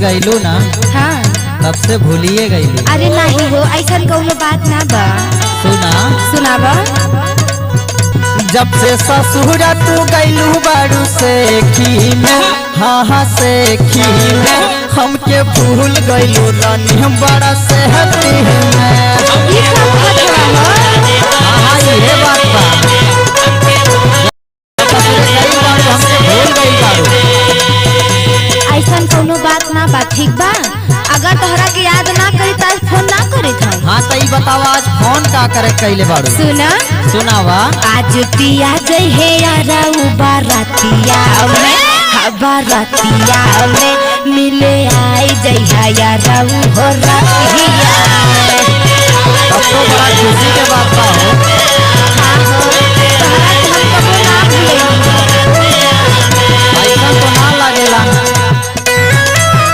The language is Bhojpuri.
गईलू ना। हाँ तब से भूलिए गईलू। अरे नहीं हो ऐसा कौनो बात ना बा। सुना सुनाबा। जब से ससुर तू गईलू बारू से खी में, हाँ हाँ से खी में हमके भूल गईलू रानी हम बड़ा से हती में। हाँ ये बात बा। हमके भूल गई बारू। ऐसा कौनो बात ना बा ठीक बा। अगर तोहरा के याद ना करी तो फोन ना करी था। हाँ तो ये बतावा आज फोन का करे कैले बारू। सुना सुनावा। आज पिया जई है यारा बारातिया में, बारातिया में मिले आई जई है यारा हो रातिया। तब तो बड़ा खुशी के बात बा हो।